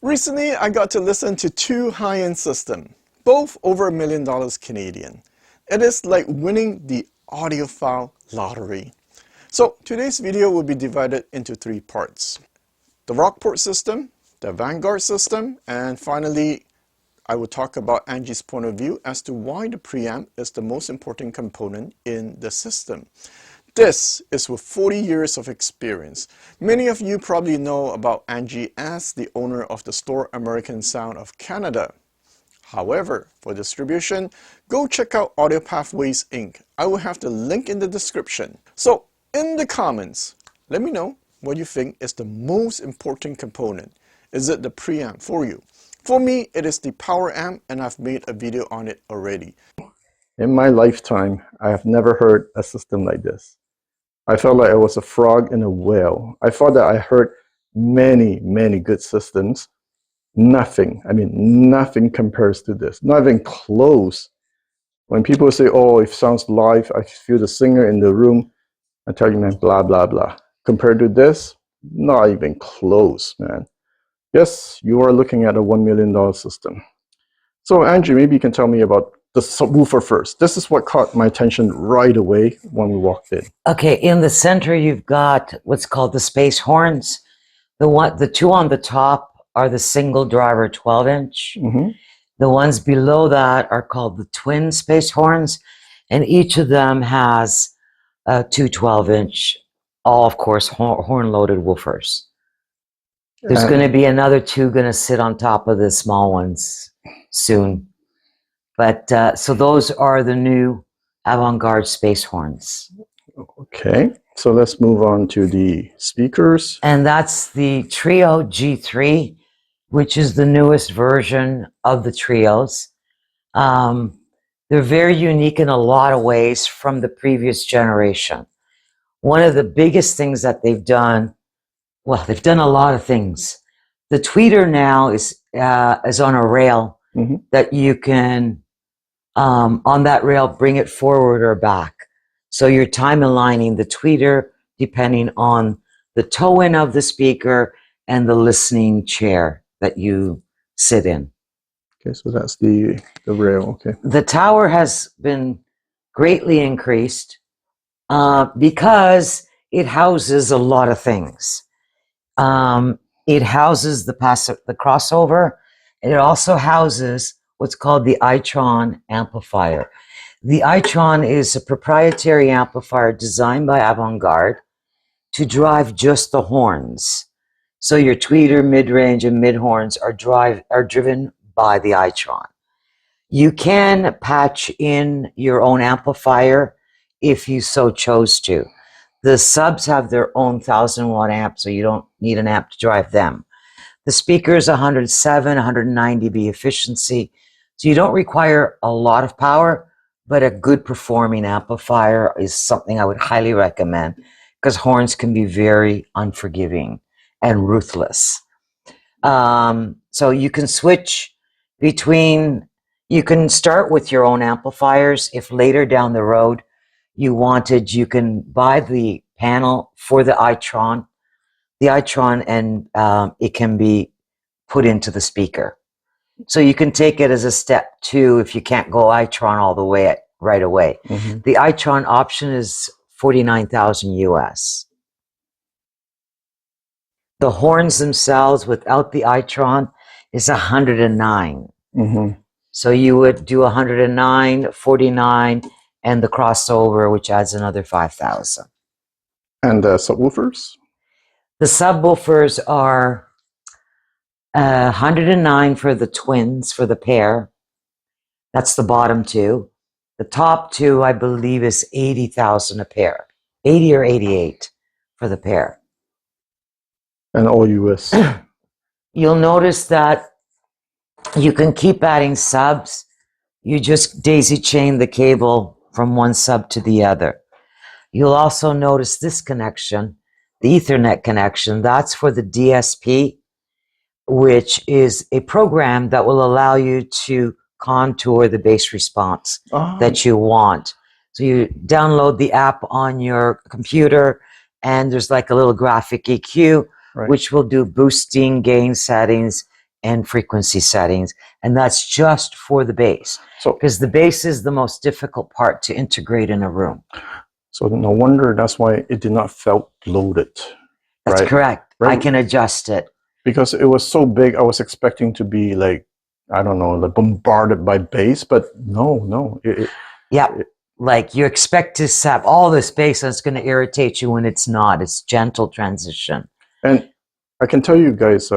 Recently, I got to listen to two high-end systems, both over $1 million Canadian. It is like winning the audiophile lottery. So today's video will be divided into three parts. The Rockport system, the Vanguard system, and finally, I will talk about Angie's point of view as to why the preamp is the most important component in the system. This is with 40 years of experience. Many of you probably know about Angie as the owner of the store American Sound of Canada. However, for distribution, go check out Audio Pathways Inc. I will have the link in the description. So, in the comments, let me know what you think is the most important component. Is it the preamp for you? For me, it is the power amp, and I've made a video on it already. In my lifetime, I have never heard a system like this. I felt like I was a frog in a whale. I thought that I heard many, many good systems. Nothing, nothing compares to this. Not even close. When people say, oh, it sounds live, I feel the singer in the room, I tell you, man, blah, blah, blah. Compared to this, not even close, man. Yes, you are looking at a $1 million system. So Angie, maybe you can tell me about the subwoofer first. This is what caught my attention right away when we walked in. Okay, in the center you've got what's called the space horns. The two on the top are the single driver 12-inch. Mm-hmm. The ones below that are called the twin space horns, and each of them has two 12-inch, all of course horn-loaded woofers. There's going to be another two going to sit on top of the small ones soon. But so those are the new Avantgarde space horns. Okay, so let's move on to the speakers. And that's the Trio G3, which is the newest version of the Trios. They're very unique in a lot of ways from the previous generation. One of the biggest things that they've done, well, they've done a lot of things. The tweeter now is on a rail that you can, on that rail, bring it forward or back. So you're time aligning the tweeter depending on the toe-in of the speaker and the listening chair that you sit in. Okay, so that's the rail, okay. The tower has been greatly increased because it houses a lot of things. It houses the crossover, and it also houses what's called the iTron amplifier. The iTron is a proprietary amplifier designed by Avantgarde to drive just the horns. So your tweeter, mid-range, and mid-horns are driven by the iTron. You can patch in your own amplifier if you so chose to. The subs have their own 1000-watt amp, so you don't need an amp to drive them. The speaker is 107, 190 dB efficiency, so you don't require a lot of power, but a good performing amplifier is something I would highly recommend because horns can be very unforgiving and ruthless. So you can switch between, you can start with your own amplifiers. If later down the road you wanted, you can buy the panel for the iTron, and it can be put into the speaker. So you can take it as a step 2 if you can't go iTron all the way right away. The iTron option is $49,000 US. The horns themselves without the iTron is 109. So you would do 109, 49, and the crossover, which adds another 5,000. And the subwoofers? The subwoofers are 109 for the twins, for the pair. That's the bottom two. The top two, I believe, is 80,000 a pair. 80 or 88 for the pair. And all US. You'll notice that you can keep adding subs. You just daisy chain the cable from one sub to the other. You'll also notice this connection, the Ethernet connection. That's for the DSP, which is a program that will allow you to contour the bass response that you want. So you download the app on your computer, and there's like a little graphic EQ, which will do boosting, gain settings, and frequency settings, and that's just for the bass. So, because the bass is the most difficult part to integrate in a room. so no wonder that's why it did not felt bloated. That's right? correct. Right. I can adjust it. Because it was so big, I was expecting to be like, I don't know, like bombarded by bass, but no. Like you expect to have all this bass and it's going to irritate you when it's not. It's gentle transition. And I can tell you guys,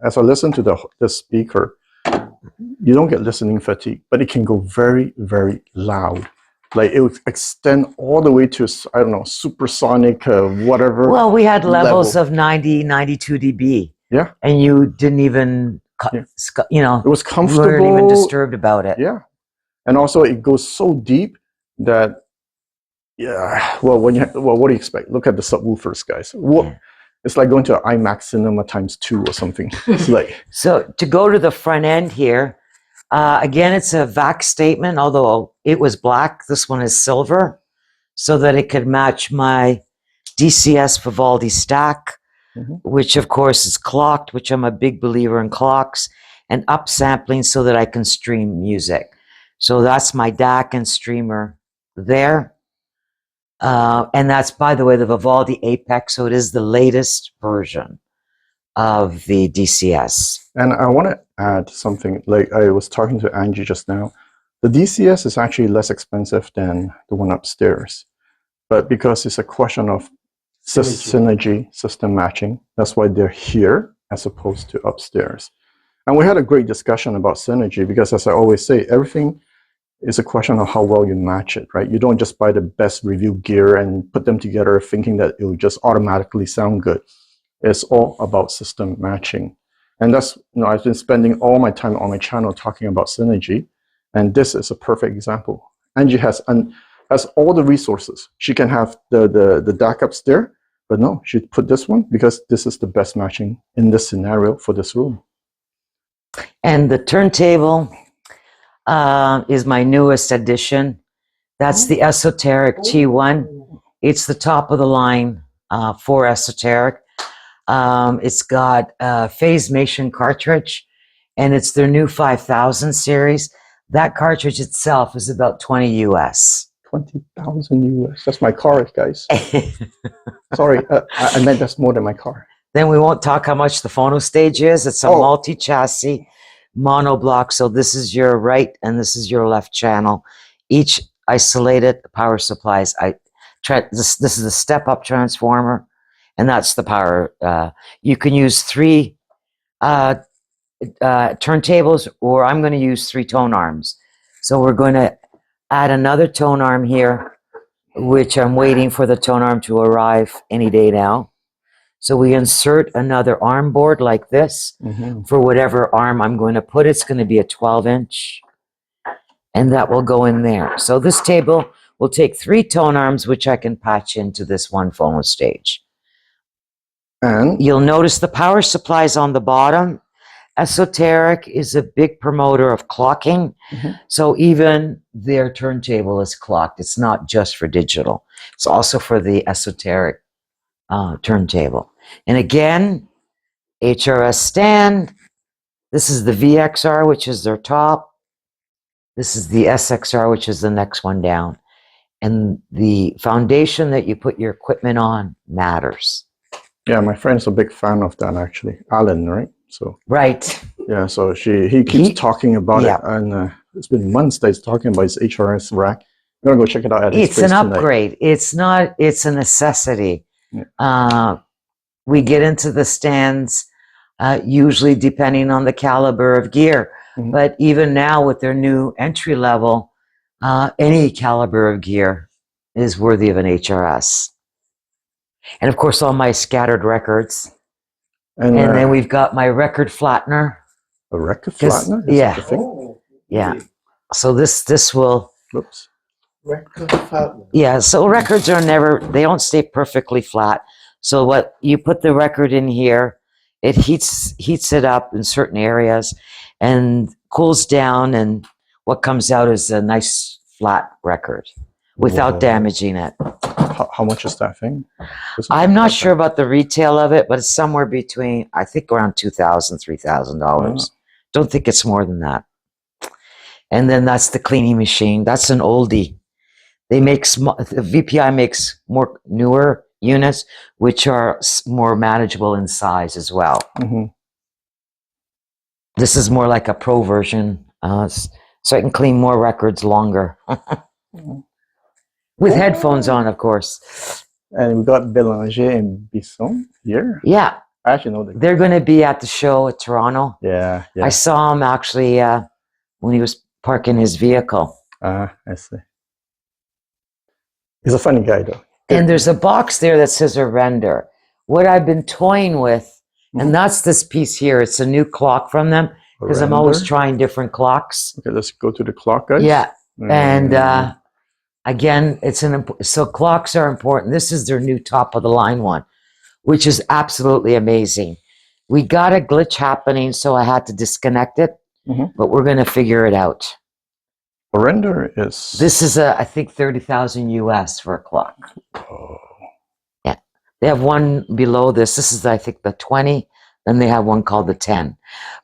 as I listen to the speaker, you don't get listening fatigue, but it can go very, very loud. Like it would extend all the way to, I don't know, supersonic, whatever. Well, we had levels of 90, 92 dB. Yeah. And you didn't even, you know, it was comfortable. You weren't even disturbed about it. Yeah. And also it goes so deep that, yeah, well, what do you expect? Look at the subwoofers, guys. It's like going to an IMAX cinema ×2 or something. It's like. So to go to the front end here, again, it's a VAC statement, although it was black. This one is silver, so that it could match my DCS Vivaldi Dac, which of course is clocked, which I'm a big believer in clocks, and upsampling so that I can stream music. So that's my DAC and streamer there. And that's, by the way, the Vivaldi Apex, so it is the latest version of the DCS. And I want to add something, like I was talking to Angie just now. The DCS is actually less expensive than the one upstairs, but because it's a question of synergy, system matching, that's why they're here as opposed to upstairs. And we had a great discussion about synergy because, as I always say, everything is a question of how well you match it, right? You don't just buy the best review gear and put them together thinking that it will just automatically sound good. It's all about system matching. And that's, I've been spending all my time on my channel talking about synergy, and this is a perfect example. Angie has all the resources. She can have the DAC upstairs, but no, she put this one because this is the best matching in this scenario for this room. And the turntable is my newest addition. That's the Esoteric T1. It's the top of the line for Esoteric. It's got a phase Mason cartridge, and it's their new 5000 series. That cartridge itself is about 20 US. 20,000 US. That's my car, guys. Sorry, I meant that's more than my car. Then we won't talk how much the phono stage is. It's a multi-chassis monoblock. So this is your right and this is your left channel. Each isolated. The power supplies. This is a step-up transformer, and that's the power. You can use 3 turntables, or I'm going to use 3 tone arms. So we're going to add another tone arm here, which I'm waiting for the tone arm to arrive any day now. So we insert another arm board like this for whatever arm I'm going to put. It's going to be a 12-inch, and that will go in there. So this table will take 3 tone arms, which I can patch into this one phono stage. And you'll notice the power supplies on the bottom. Esoteric is a big promoter of clocking. So even their turntable is clocked. It's not just for digital. It's also for the Esoteric turntable. And again, HRS stand. This is the VXR, which is their top. This is the SXR, which is the next one down. And the foundation that you put your equipment on matters. Yeah, my friend's a big fan of that, actually. Alan, right? So right. Yeah, so he keeps talking about it, and it's been months that he's talking about his HRS rack. I'm gonna go check it out at his place tonight. It's an upgrade. It's a necessity. Yeah. We get into the stands usually depending on the caliber of gear, but even now with their new entry level, any caliber of gear is worthy of an HRS. And of course, all my scattered records. And then we've got my record flattener. A record flattener? Yeah. Yeah. So this will. Oops. Record flattener. Yeah. So records are they don't stay perfectly flat. So what you put the record in here, it heats it up in certain areas, and cools down, and what comes out is a nice flat record without damaging it. How much is that thing? I'm not sure about the retail of it, but it's somewhere between, I think, around $2,000, $3,000. Don't think it's more than that. And then that's the cleaning machine. That's an oldie. They make VPI makes more newer units, which are more manageable in size as well. This is more like a pro version, so I can clean more records longer. With headphones on, of course. And we got Belanger and Bisson here. Yeah. I actually know them. They're going to be at the show at Toronto. Yeah. I saw him actually when he was parking his vehicle. I see. He's a funny guy, though. Good. And there's a box there that says a render. What I've been toying with, and that's this piece here. It's a new clock from them, because I'm always trying different clocks. Okay, let's go to the clock, guys. Yeah. And again, so clocks are important. This is their new top of the line one, which is absolutely amazing. We got a glitch happening, so I had to disconnect it, but we're going to figure it out. A render is... This is, I think, 30,000 US for a clock. Oh. Yeah. They have one below this. This is, I think, the 20. Then they have one called the 10.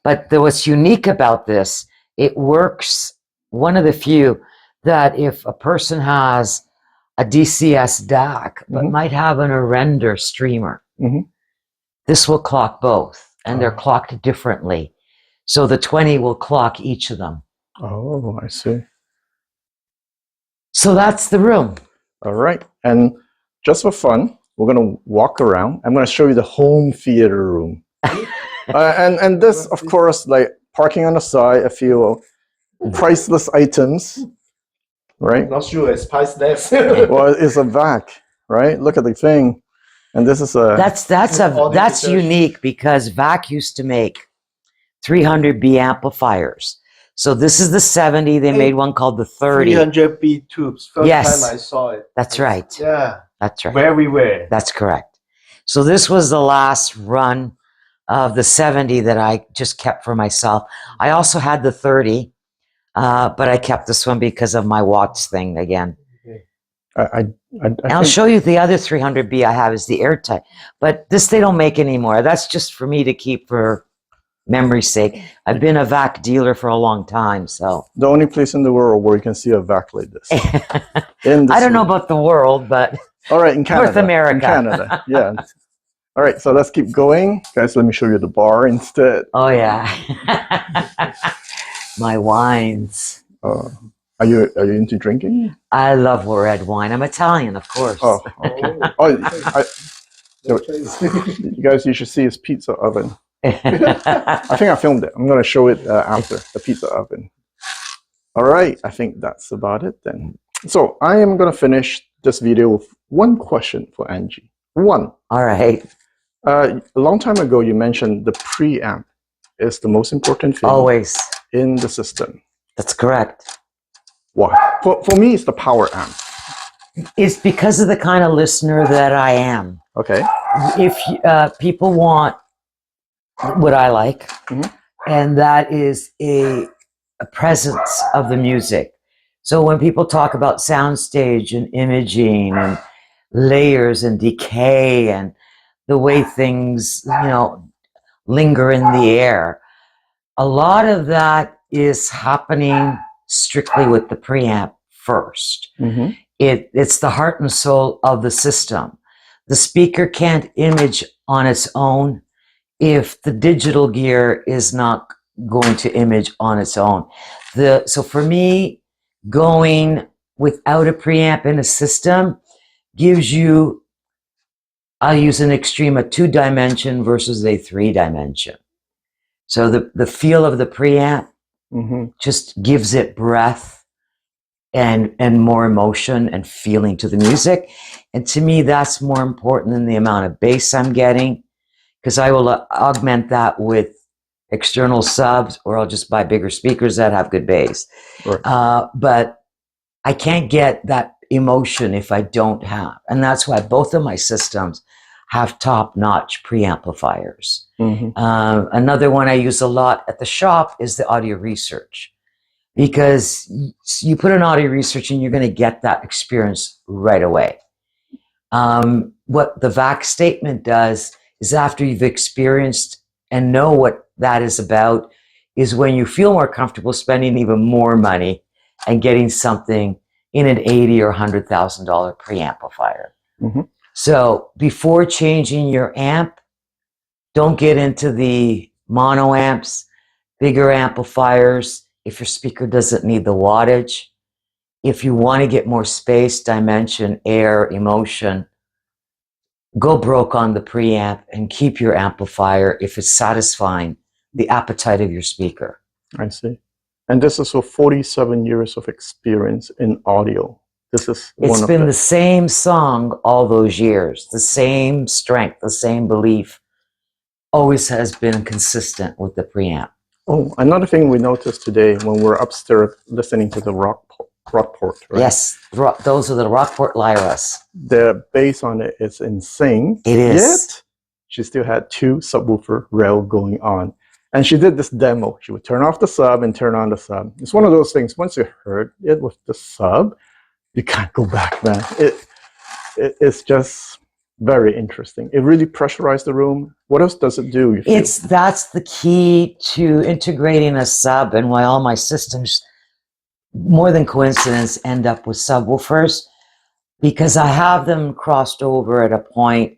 But what's unique about this, it works, one of the few, that if a person has a DCS DAC, but might have a render streamer, this will clock both, and they're clocked differently. So the 20 will clock each of them. Oh, I see. So that's the room. All right. And just for fun, we're going to walk around. I'm going to show you the home theater room. And this, of course, like parking on the side, a few priceless items, right? Not sure it's priceless. Well, it's a VAC, right? Look at the thing. And this is a... That's unique, because VAC used to make 300B amplifiers. So this is the 70. They made one called the 30. 300B tubes. First time I saw it. That's right. Yeah. That's right. Very rare. That's correct. So this was the last run of the 70 that I just kept for myself. I also had the 30, but I kept this one because of my watts thing again. Okay. I'll show you the other 300B I have is the airtight, but this they don't make anymore. That's just for me to keep for memory's sake. I've been a VAC dealer for a long time, so. The only place in the world where you can see a VAC like this. I don't know about the world, but all right, in Canada. North America. In Canada, yeah. All right, so let's keep going. Guys, let me show you the bar instead. Oh, yeah. My wines. Are you into drinking? I love red wine. I'm Italian, of course. Oh, okay. You guys, you should see his pizza oven. I think I filmed it. I'm going to show it after, the pizza oven. All right, I think that's about it then. So I am going to finish this video with one question for Angie. One. All right. A long time ago, you mentioned the preamp is the most important thing always in the system. That's correct. Why? For me, it's the power amp. It's because of the kind of listener that I am. Okay. If people want what I like, and that is a presence of the music. So when people talk about soundstage and imaging and layers and decay and the way things, linger in the air, a lot of that is happening strictly with the preamp first. It's the heart and soul of the system. The speaker can't image on its own if the digital gear is not going to image on its own. So for me, going without a preamp in a system gives you, I'll use an extreme, a 2-dimension versus a 3-dimension. So the feel of the preamp just gives it breath and more emotion and feeling to the music. And to me, that's more important than the amount of bass I'm getting, because I will augment that with external subs, or I'll just buy bigger speakers that have good bass. Right. But I can't get that emotion if I don't have. And that's why both of my systems have top-notch preamplifiers. Another one I use a lot at the shop is the audio research, because you put an audio research and you're going to get that experience right away. What the VAC statement does is after you've experienced and know what that is about, is when you feel more comfortable spending even more money and getting something in an $80,000 or $100,000 preamplifier. Mm-hmm. So before changing your amp, don't get into the mono amps, bigger amplifiers. If your speaker doesn't need the wattage, if you want to get more space, dimension, air, emotion, go broke on the preamp and keep your amplifier if it's satisfying the appetite of your speaker. I see. And this is for 47 years of experience in audio. This is It's been the same song all those years, the same strength, the same belief, always has been consistent with the preamp. Oh, another thing we noticed today when we're upstairs listening to the Rockport, right? Yes, those are the Rockport Lyras. The bass on it is insane. It is. Yet, she still had 2 subwoofer rail going on. And she did this demo. She would turn off the sub and turn on the sub. It's one of those things, once you heard it with the sub, you can't go back, man. It's just very interesting. It really pressurized the room. What else does it do? That's the key to integrating a sub, and why all my systems, more than coincidence, end up with subwoofers, because I have them crossed over at a point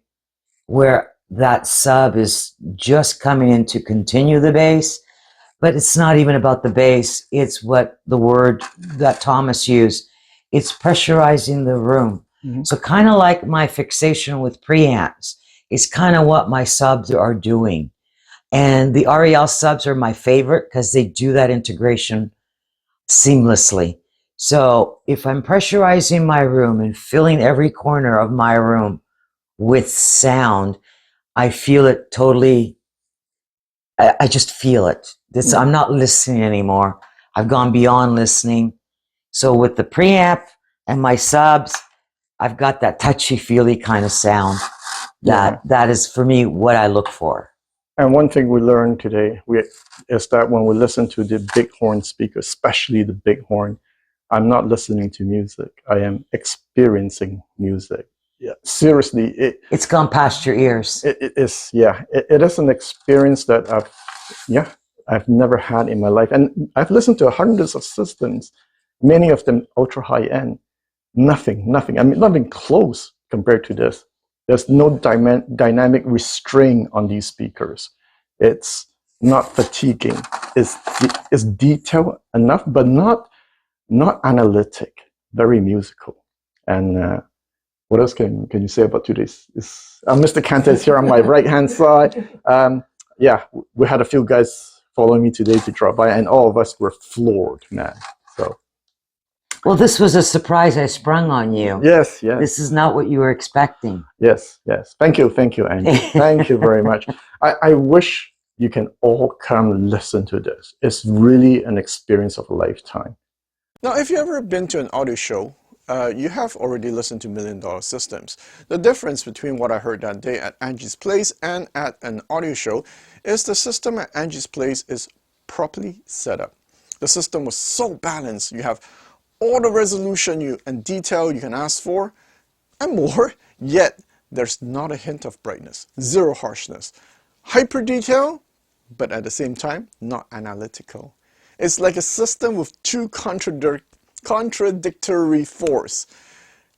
where that sub is just coming in to continue the bass, but it's not even about the bass. It's what the word that Thomas used. It's pressurizing the room. Mm-hmm. So kind of like my fixation with preamps, it's kind of what my subs are doing. And the REL subs are my favorite because they do that integration seamlessly. So if I'm pressurizing my room and filling every corner of my room with sound, I feel it totally. I just feel it. I'm not listening anymore. I've gone beyond listening. So with the preamp and my subs, I've got that touchy-feely kind of sound. That is, for me, what I look for. And one thing we learned today is that when we listen to the bighorn speaker, especially the bighorn, I'm not listening to music. I am experiencing music. Yeah, seriously, it's gone past your ears. It is, yeah. It is an experience that I've never had in my life. And I've listened to hundreds of systems, many of them ultra high end. Nothing. I mean, nothing close compared to this. There's no dynamic restraint on these speakers. It's not fatiguing. It's detailed enough, but not analytic. Very musical. And what else can you say about today's? Mr. Cantor is here on my right-hand side. Yeah, we had a few guys following me today to drop by, and all of us were floored, man. So. Well, this was a surprise I sprung on you. Yes. This is not what you were expecting. Yes. Thank you, Angie. Thank you very much. I wish you can all come listen to this. It's really an experience of a lifetime. Now, if you've ever been to an audio show, you have already listened to $1 million systems. The difference between what I heard that day at Angie's place and at an audio show is the system at Angie's place is properly set up. The system was so balanced. You have all the resolution and detail you can ask for, and more, yet there's not a hint of brightness, zero harshness. Hyper detail, but at the same time, not analytical. It's like a system with 2 contradictory force.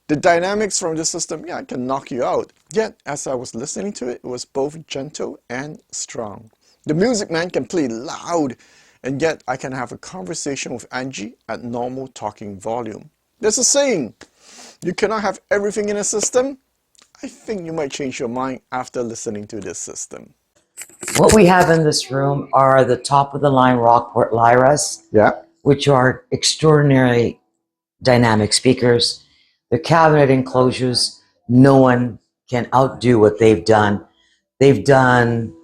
The dynamics from the system, it can knock you out. Yet, as I was listening to it, it was both gentle and strong. The music man can play loud, and yet I can have a conversation with Angie at normal talking volume. There's a saying, you cannot have everything in a system. I think you might change your mind after listening to this system. What we have in this room are the top-of-the-line Rockport Lyras, which are extraordinary dynamic speakers. The cabinet enclosures, no one can outdo what they've done. They've done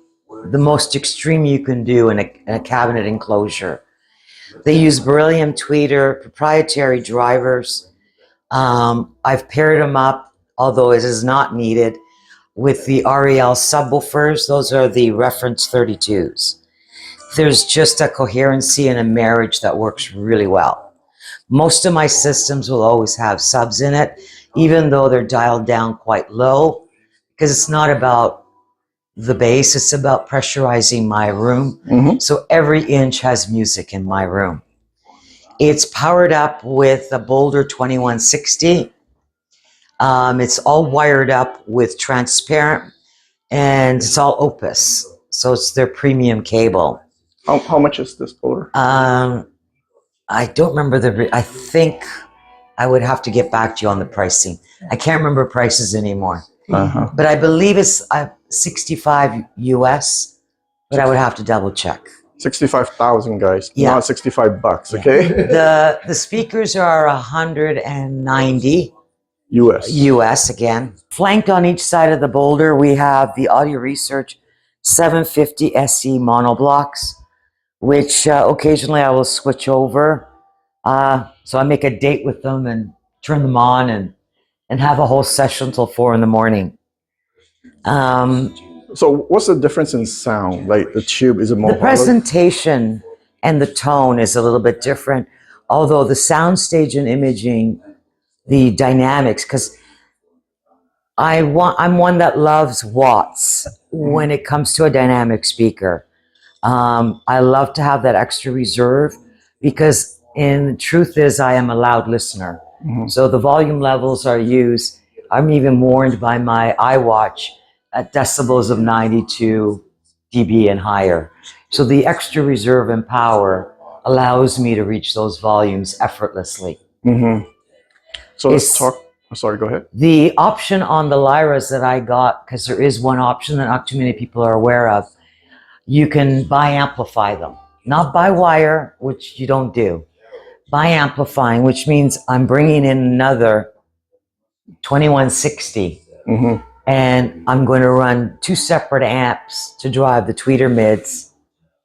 the most extreme you can do in a cabinet enclosure. They use beryllium tweeter, proprietary drivers. I've paired them up, although it is not needed, with the REL subwoofers. Those are the reference 32s. There's just a coherency and a marriage that works really well. Most of my systems will always have subs in it even though they're dialed down quite low, because it's not about the bass, it's about pressurizing my room. So every inch has music in my room. It's powered up with a Boulder 2160. It's all wired up with transparent, and it's all Opus. So it's their premium cable. How much is this Boulder? I don't remember I think I would have to get back to you on the pricing. I can't remember prices anymore. But I believe it's 65 US, but I would have to double check. 65,000, guys, not 65 bucks, okay? The speakers are 190 US again. Flanked on each side of the Boulder, we have the Audio Research 750 SE monoblocks, which occasionally I will switch over. So I make a date with them and turn them on and have a whole session until 4 in the morning. So what's the difference in sound? Like the tube, is it more The presentation and the tone is a little bit different, although the soundstage and imaging, the dynamics, because I'm one that loves watts when it comes to a dynamic speaker. I love to have that extra reserve because in truth is I am a loud listener. So the volume levels are used. I'm even warned by my iWatch at decibels of 92 dB and higher. So the extra reserve and power allows me to reach those volumes effortlessly. So let's talk. Sorry, go ahead. The option on the Lyras that I got, because there is one option that not too many people are aware of, you can bi-amplify them. Not by wire, which you don't do. Bi-amplifying, which means I'm bringing in another 2160. And I'm going to run 2 separate amps to drive the tweeter mids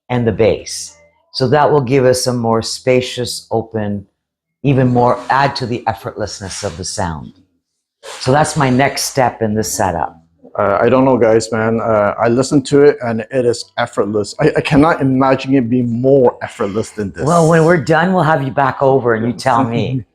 and the bass. So that will give us a more spacious, open, even more, add to the effortlessness of the sound. So that's my next step in this setup. I don't know, guys, man. I listened to it and it is effortless. I cannot imagine it being more effortless than this. Well, when we're done, we'll have you back over and you tell me.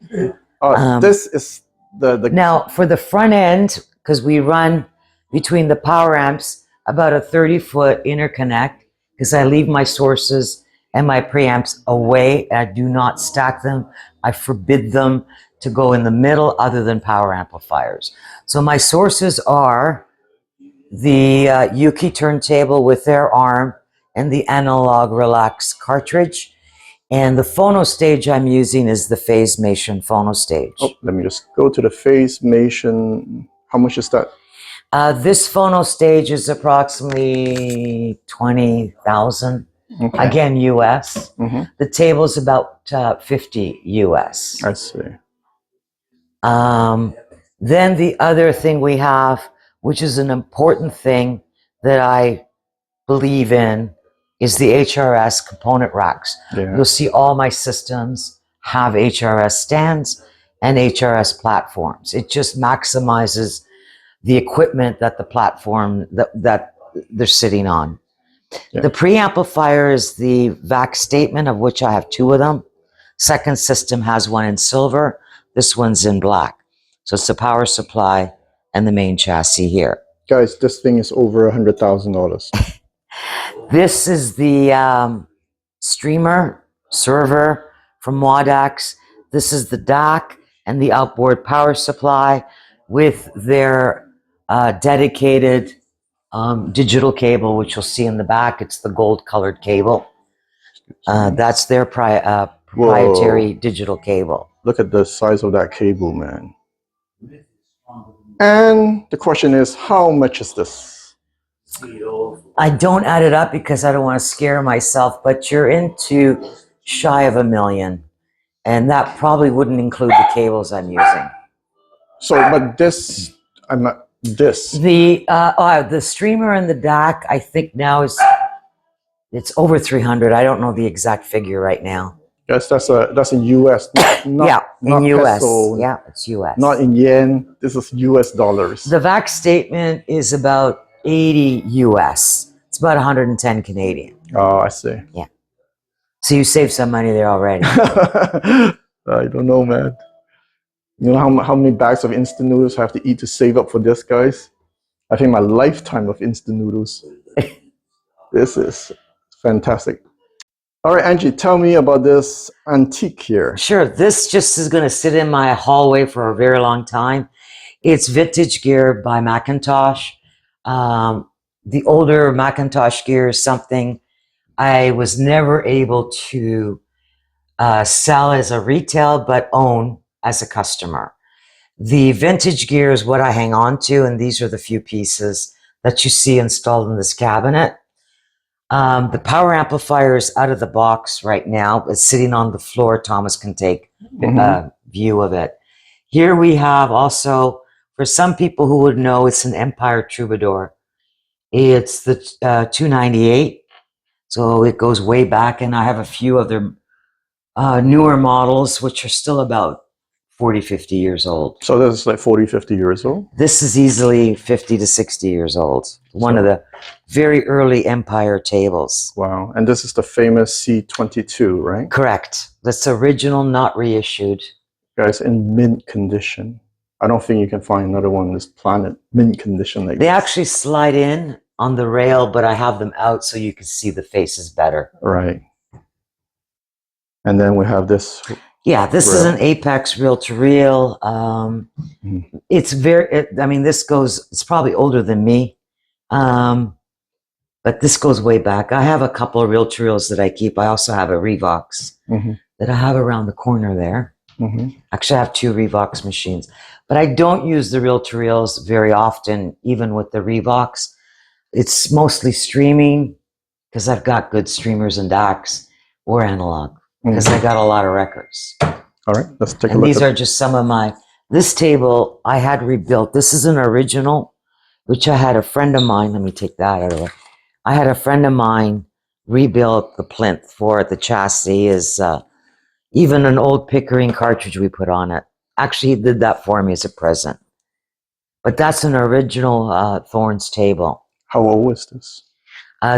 This is the... Now, for the front end, because we run between the power amps about a 30-foot interconnect, because I leave my sources and my preamps away. I do not stack them. I forbid them to go in the middle other than power amplifiers. So my sources are the Yuki turntable with their arm and the analog relax cartridge. And the phono stage I'm using is the Phase-Mation phono stage. Oh, let me just go to the Phase-Mation. How much is that? This phono stage is approximately 20,000. Again, US. The table's about 50 US. I see. Then the other thing we have, which is an important thing that I believe in, is the HRS component racks. You'll see all my systems have HRS stands and HRS platforms. It just maximizes the equipment that the platform that they're sitting on. The preamplifier is the VAC statement, of which I have 2 of them. Second system has one in silver. This one's in black. So it's the power supply and the main chassis here. Guys, this thing is over $100,000. This is the streamer server from Wadax. This is the DAC and the outboard power supply with their dedicated digital cable, which you'll see in the back. It's the gold colored cable. That's their proprietary digital cable. Look at the size of that cable, man. And the question is, how much is this? I don't add it up because I don't want to scare myself, but you're into shy of $1 million. And that probably wouldn't include the cables I'm using. So, but this, I'm not, this. The streamer and the DAC, I think now it's over 300. I don't know the exact figure right now. Yes, that's in US. Not in US. Peso, yeah, it's US. Not in yen. This is US dollars. The VAC statement is about 80 US. It's about 110 Canadian. Oh, I see. Yeah. So you saved some money there already. I don't know, man. You know how many bags of instant noodles I have to eat to save up for this, guys? I think my lifetime of instant noodles. This is fantastic. All right, Angie, tell me about this antique here. Sure, this just is going to sit in my hallway for a very long time. It's vintage gear by Mcintosh. The older Mcintosh gear is something I was never able to sell as a retail, but own as a customer. The vintage gear is what I hang on to, and these are the few pieces that you see installed in this cabinet. The power amplifier is out of the box right now. It's sitting on the floor. Thomas can take a view of it. Here we have also, for some people who would know, it's an Empire Troubadour. It's the 298, so it goes way back, and I have a few other newer models, which are still about 40, 50 years old. So this is like 40, 50 years old? This is easily 50 to 60 years old. One of the very early Empire tables. Wow. And this is the famous C22, right? Correct. That's original, not reissued. Guys, in mint condition. I don't think you can find another one on this planet mint condition like They this. actually slide in on the rail, but I have them out so you can see the faces better. Right. And then we have this. Yeah, this is an Apex reel-to-reel. It's I mean, this goes, it's probably older than me. But this goes way back. I have a couple of reel-to-reels that I keep. I also have a Revox that I have around the corner there. Actually, I have two Revox machines. But I don't use the reel-to-reels very often, even with the Revox. It's mostly streaming, because I've got good streamers and DACs, or analog, because I got a lot of records. All right, let's take a And look. these are just some of my, this table I had rebuilt. This is an original, which I had a friend of mine, let me take that out of the way. I had a friend of mine rebuild the plinth for it. The chassis is even an old Pickering cartridge we put on it. Actually, he did that for me as a present. But that's an original Thorns table. How old is this?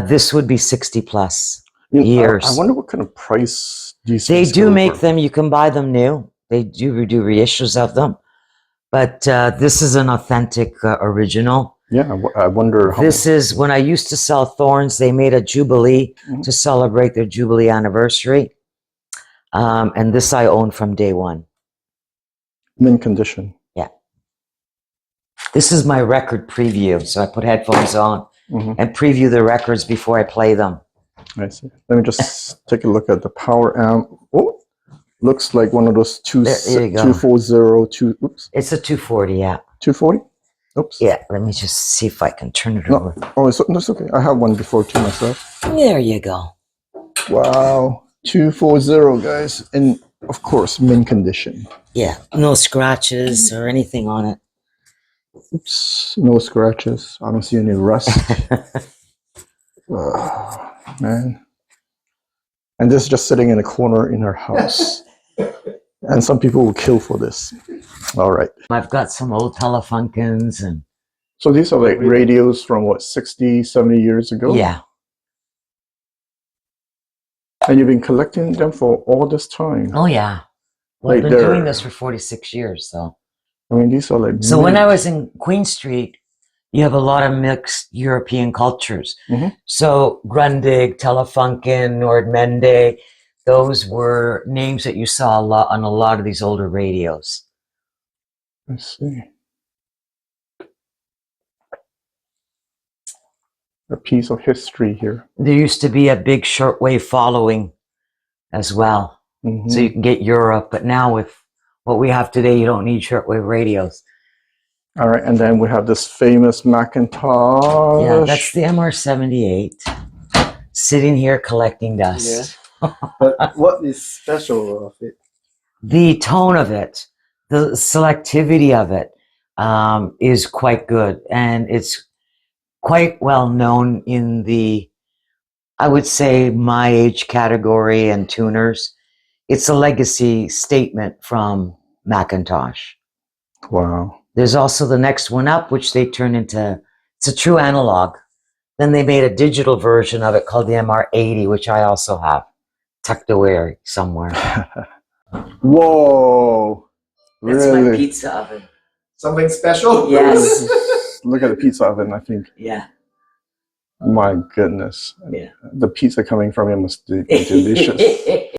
This would be 60 plus years. I wonder what kind of price these They do make them. You can buy them new. They do reissues of them. But this is an authentic original. Yeah, I wonder how. This is when I used to sell Thorns. They made a Jubilee to celebrate their Jubilee anniversary. And this I own from day one. Mint condition. Yeah. This is my record preview. So I put headphones on and preview the records before I play them. I see. Let me just take a look at the power amp. Oh, looks like one of those 240. Oops. It's a 240, yeah. 240? Oops. Yeah, let me just see if I can turn it over. Oh, that's okay. I have one before too myself. There you go. Wow. 240, guys. And of course, mint condition. Yeah, no scratches or anything on it. Oops, no scratches. I don't see any rust. Man. And this is just sitting in a corner in our house. And some people will kill for this. All right. I've got some old Telefunkens and... So these are like radios from what, 60, 70 years ago? Yeah. And you've been collecting them for all this time? Oh, yeah. Well, I've been doing this for 46 years, so... I mean, these are like... So when I was in Queen Street, you have a lot of mixed European cultures. So Grundig, Telefunken, Nordmende, those were names that you saw a lot on a lot of these older radios. Let's see. A piece of history here. There used to be a big shortwave following as well. So you can get Europe, but now with what we have today, you don't need shortwave radios. All right, and then we have this famous Mcintosh. Yeah, that's the MR78 sitting here collecting dust. Yeah. But what is special of it? The tone of it, the selectivity of it is quite good. And it's quite well known in the, I would say, my age category and tuners. It's a legacy statement from Mcintosh. Wow. There's also the next one up, which they turned into, it's a true analog. Then they made a digital version of it called the MR80, which I also have tucked away somewhere. Whoa. That's my Really? pizza oven. Something special? Yes. Look at the pizza oven, I think. Yeah. My goodness. Yeah. The pizza coming from it must be delicious.